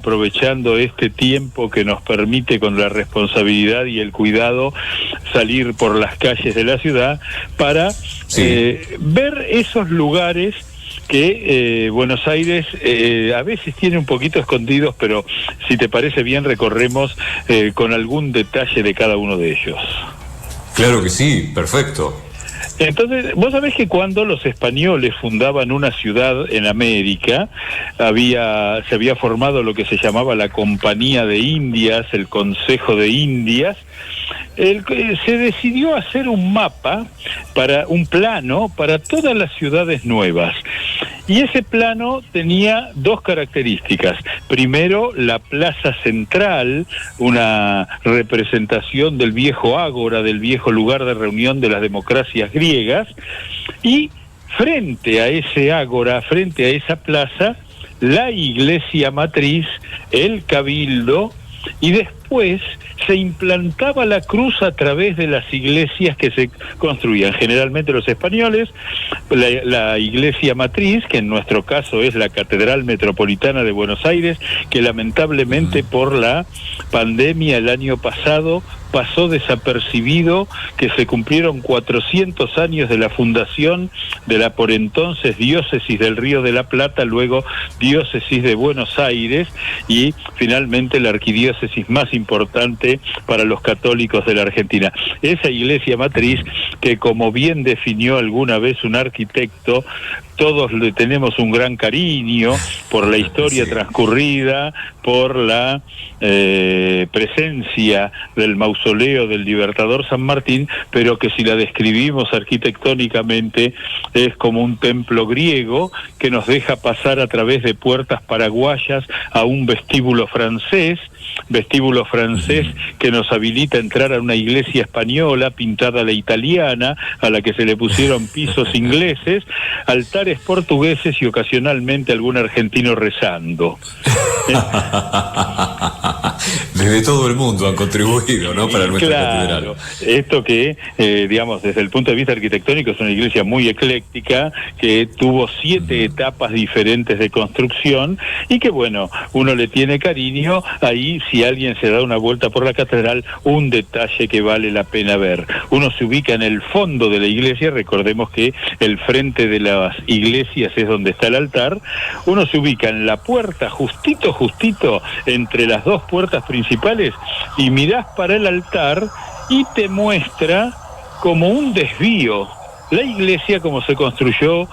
aprovechando este tiempo que nos permite con la responsabilidad y el cuidado salir por las calles de la ciudad para ver esos lugares que Buenos Aires a veces tiene un poquito escondidos, pero si te parece bien recorremos con algún detalle de cada uno de ellos. Claro que sí, perfecto. Entonces, vos sabés que cuando los españoles fundaban una ciudad en América, se había formado lo que se llamaba la Compañía de Indias, el Consejo de Indias. Se decidió hacer un mapa, un plano para todas las ciudades nuevas. Y ese plano tenía dos características. Primero, la plaza central, una representación del viejo ágora, del viejo lugar de reunión de las democracias griegas, y frente a ese ágora, frente a esa plaza, la iglesia matriz, el cabildo, y después se implantaba la cruz a través de las iglesias que se construían, generalmente los españoles, la iglesia matriz, que en nuestro caso es la Catedral Metropolitana de Buenos Aires, que lamentablemente por la pandemia el año pasado pasó desapercibido, que se cumplieron 400 años de la fundación de la por entonces diócesis del Río de la Plata, luego diócesis de Buenos Aires y finalmente la arquidiócesis más importante para los católicos de la Argentina. Esa iglesia matriz que, como bien definió alguna vez un arquitecto, todos le tenemos un gran cariño por la historia transcurrida, por la presencia del mausoleo del Libertador San Martín, pero que si la describimos arquitectónicamente es como un templo griego que nos deja pasar a través de puertas paraguayas a un vestíbulo francés que nos habilita a entrar a una iglesia española pintada a la italiana, a la que se le pusieron pisos ingleses, altares portugueses y ocasionalmente algún argentino rezando. Desde todo el mundo han contribuido, ¿no?, para nuestra catedral. Esto que, digamos, desde el punto de vista arquitectónico es una iglesia muy ecléctica, que tuvo 7 etapas diferentes de construcción y que, bueno, uno le tiene cariño. Ahí, si alguien se da una vuelta por la catedral, un detalle que vale la pena ver. Uno se ubica en el fondo de la iglesia, recordemos que el frente de las iglesias es donde está el altar. Uno se ubica en la puerta, justito, entre las dos puertas principales, y mirás para el altar y te muestra como un desvío. La iglesia, como se construyó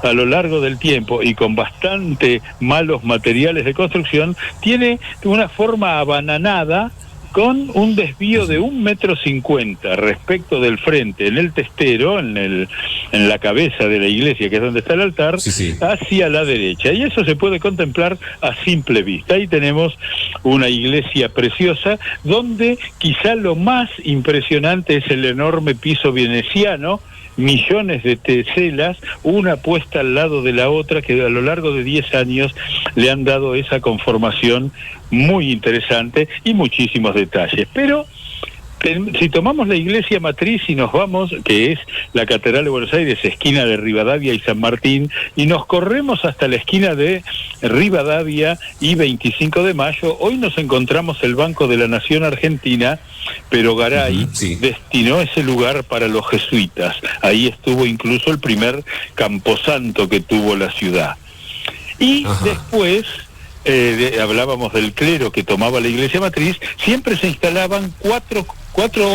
a lo largo del tiempo y con bastante malos materiales de construcción, tiene una forma abananada, con un desvío de 1,50 m respecto del frente, en el testero, en la cabeza de la iglesia, que es donde está el altar, hacia la derecha. Y eso se puede contemplar a simple vista. Ahí tenemos una iglesia preciosa, donde quizá lo más impresionante es el enorme piso veneciano, millones de teselas, una puesta al lado de la otra, que a lo largo de 10 años le han dado esa conformación muy interesante y muchísimos detalles. Pero si tomamos la iglesia matriz y nos vamos, que es la Catedral de Buenos Aires, esquina de Rivadavia y San Martín, y nos corremos hasta la esquina de Rivadavia y 25 de Mayo, hoy nos encontramos el Banco de la Nación Argentina, pero Garay destinó ese lugar para los jesuitas. Ahí estuvo incluso el primer camposanto que tuvo la ciudad. Y después, hablábamos del clero que tomaba la iglesia matriz, siempre se instalaban cuatro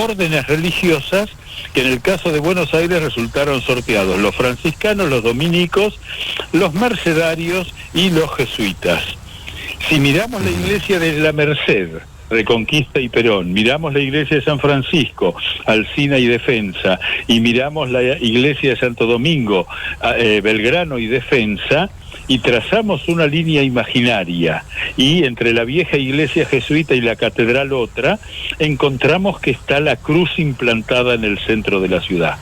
órdenes religiosas que en el caso de Buenos Aires resultaron sorteados: los franciscanos, los dominicos, los mercedarios y los jesuitas. Si miramos la iglesia de la Merced, Reconquista y Perón, miramos la iglesia de San Francisco, Alsina y Defensa, y miramos la iglesia de Santo Domingo, Belgrano y Defensa, y trazamos una línea imaginaria, y entre la vieja iglesia jesuita y la catedral otra, encontramos que está la cruz implantada en el centro de la ciudad.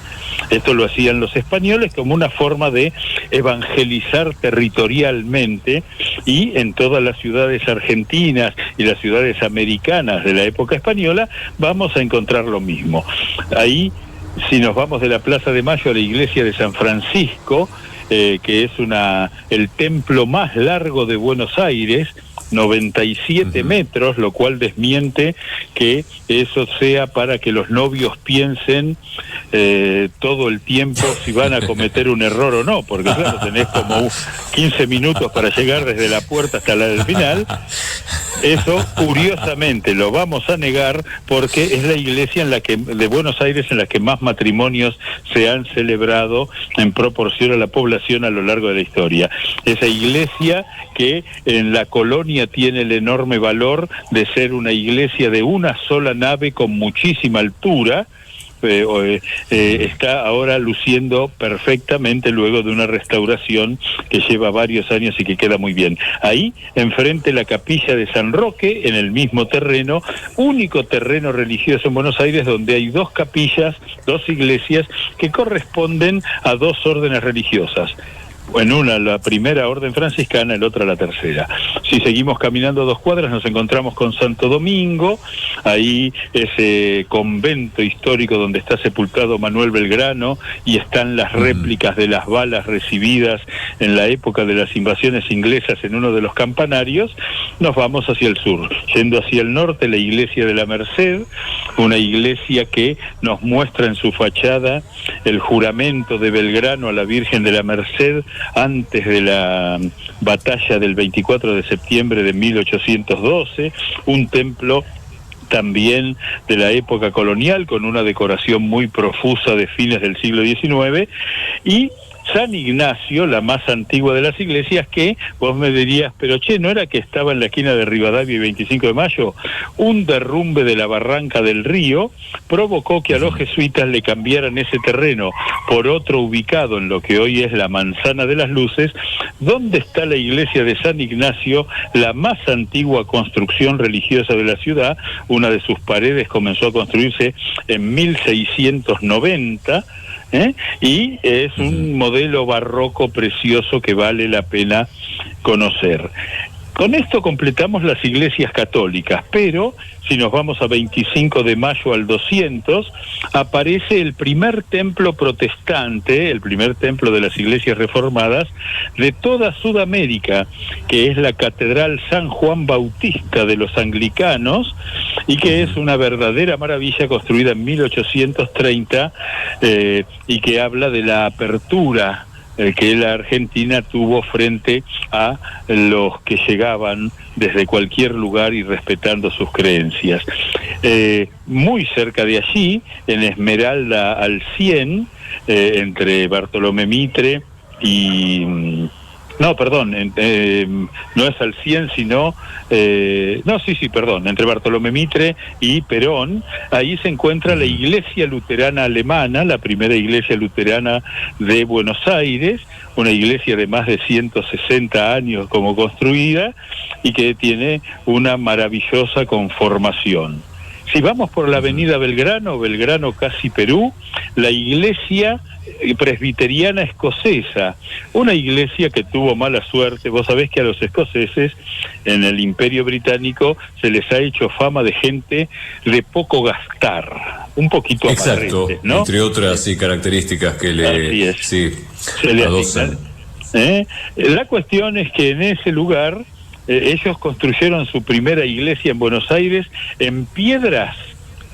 Esto lo hacían los españoles como una forma de evangelizar territorialmente, y en todas las ciudades argentinas y las ciudades americanas de la época española vamos a encontrar lo mismo. Ahí, si nos vamos de la Plaza de Mayo a la iglesia de San Francisco, que es el templo más largo de Buenos Aires, 97 metros, lo cual desmiente que eso sea para que los novios piensen todo el tiempo si van a cometer un error o no, porque claro, tenés como 15 minutos para llegar desde la puerta hasta la del final. Eso, curiosamente, lo vamos a negar porque es la iglesia de Buenos Aires en la que más matrimonios se han celebrado en proporción a la población a lo largo de la historia. Esa iglesia que en la colonia tiene el enorme valor de ser una iglesia de una sola nave con muchísima altura, está ahora luciendo perfectamente luego de una restauración que lleva varios años y que queda muy bien. Ahí, enfrente la capilla de San Roque, en el mismo terreno, único terreno religioso en Buenos Aires donde hay dos capillas, dos iglesias que corresponden a dos órdenes religiosas. En una la primera orden franciscana, en otra la tercera. Si seguimos caminando 2 cuadras nos encontramos con Santo Domingo, ahí ese convento histórico donde está sepultado Manuel Belgrano y están las réplicas de las balas recibidas en la época de las invasiones inglesas en uno de los campanarios. Nos vamos hacia el sur, yendo hacia el norte la iglesia de la Merced, una iglesia que nos muestra en su fachada el juramento de Belgrano a la Virgen de la Merced antes de la batalla del 24 de septiembre de 1812, un templo también de la época colonial con una decoración muy profusa de fines del siglo XIX, y San Ignacio, la más antigua de las iglesias, que vos me dirías, pero ¿no era que estaba en la esquina de Rivadavia y 25 de Mayo? Un derrumbe de la barranca del río provocó que a los jesuitas le cambiaran ese terreno por otro ubicado en lo que hoy es la Manzana de las Luces, donde está la iglesia de San Ignacio, la más antigua construcción religiosa de la ciudad. Una de sus paredes comenzó a construirse en 1690, y es un modelo barroco precioso que vale la pena conocer. Con esto completamos las iglesias católicas, pero si nos vamos a 25 de mayo al 200, aparece el primer templo protestante, el primer templo de las iglesias reformadas de toda Sudamérica, que es la Catedral San Juan Bautista de los anglicanos, y que es una verdadera maravilla, construida en 1830, y que habla de la apertura que la Argentina tuvo frente a los que llegaban desde cualquier lugar y respetando sus creencias. Muy cerca de allí, en Esmeralda al 100, entre Bartolomé Mitre y... No, perdón, no es al 100, sino... entre Bartolomé Mitre y Perón, ahí se encuentra la Iglesia Luterana Alemana, la primera iglesia luterana de Buenos Aires, una iglesia de más de 160 años como construida y que tiene una maravillosa conformación. Si vamos por la avenida Belgrano casi Perú, la iglesia presbiteriana escocesa, una iglesia que tuvo mala suerte. Vos sabés que a los escoceses en el Imperio Británico se les ha hecho fama de gente de poco gastar, un poquito amarrete, ¿no? Entre otras características que le adosan. La cuestión es que en ese lugar ellos construyeron su primera iglesia en Buenos Aires en piedras,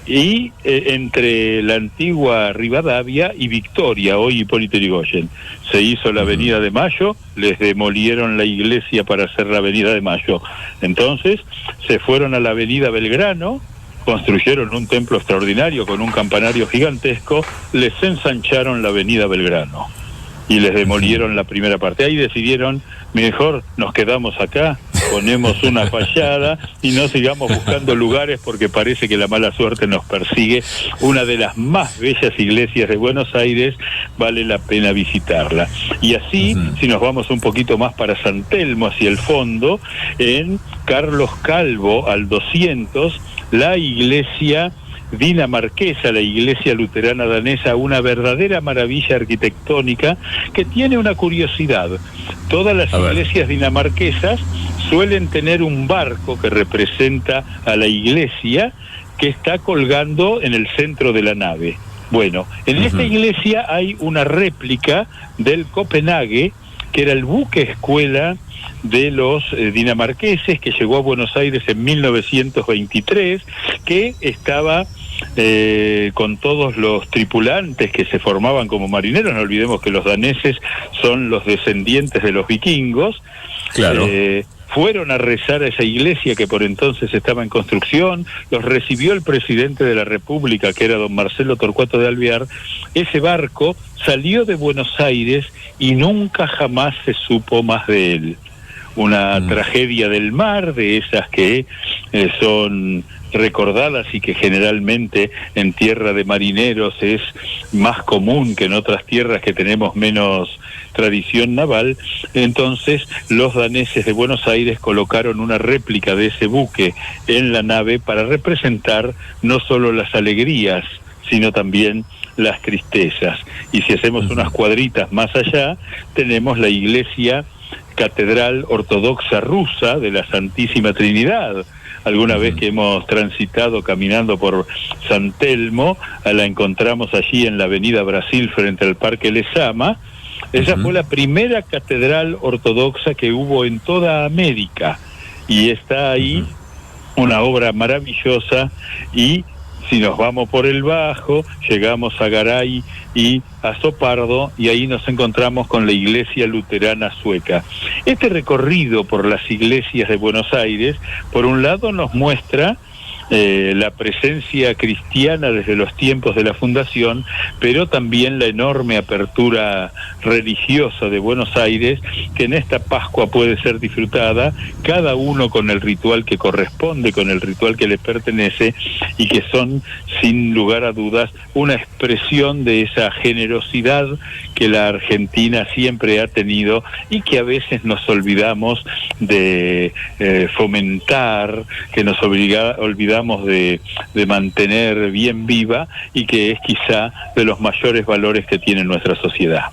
y entre la antigua Rivadavia y Victoria, hoy Hipólito Yrigoyen. Se hizo la Avenida de Mayo, les demolieron la iglesia para hacer la Avenida de Mayo. Entonces se fueron a la Avenida Belgrano, construyeron un templo extraordinario con un campanario gigantesco, les ensancharon la Avenida Belgrano y les demolieron la primera parte. Ahí decidieron, mejor nos quedamos acá, ponemos una fachada y no sigamos buscando lugares porque parece que la mala suerte nos persigue. Una de las más bellas iglesias de Buenos Aires, vale la pena visitarla. Y así, si nos vamos un poquito más para San Telmo, hacia el fondo, en Carlos Calvo al 200, la iglesia dinamarquesa, la iglesia luterana danesa, una verdadera maravilla arquitectónica que tiene una curiosidad. Todas las iglesias dinamarquesas suelen tener un barco que representa a la iglesia que está colgando en el centro de la nave. Bueno, en esta iglesia hay una réplica del Copenhague, que era el buque escuela de los dinamarqueses, que llegó a Buenos Aires en 1923, que estaba con todos los tripulantes que se formaban como marineros. No olvidemos que los daneses son los descendientes de los vikingos. Claro. Fueron a rezar a esa iglesia que por entonces estaba en construcción, los recibió el presidente de la República, que era don Marcelo Torcuato de Alvear. Ese barco salió de Buenos Aires y nunca jamás se supo más de él. Una tragedia del mar, de esas que son recordadas y que generalmente en tierra de marineros es más común que en otras tierras que tenemos menos tradición naval. Entonces los daneses de Buenos Aires colocaron una réplica de ese buque en la nave para representar no solo las alegrías, sino también las tristezas. Y si hacemos unas cuadritas más allá, tenemos la iglesia Catedral Ortodoxa Rusa de la Santísima Trinidad. Alguna vez que hemos transitado caminando por San Telmo, la encontramos allí en la avenida Brasil frente al Parque Lezama. Esa fue la primera catedral ortodoxa que hubo en toda América, y está ahí una obra maravillosa. Y si nos vamos por el Bajo, llegamos a Garay y a Sopardo, y ahí nos encontramos con la iglesia luterana sueca. Este recorrido por las iglesias de Buenos Aires, por un lado nos muestra la presencia cristiana desde los tiempos de la fundación, pero también la enorme apertura religiosa de Buenos Aires, que en esta Pascua puede ser disfrutada, cada uno con el ritual que corresponde, con el ritual que le pertenece, y que son, sin lugar a dudas, una expresión de esa generosidad que la Argentina siempre ha tenido y que a veces nos olvidamos de fomentar, que nos olvidamos de mantener bien viva, y que es quizá de los mayores valores que tiene nuestra sociedad.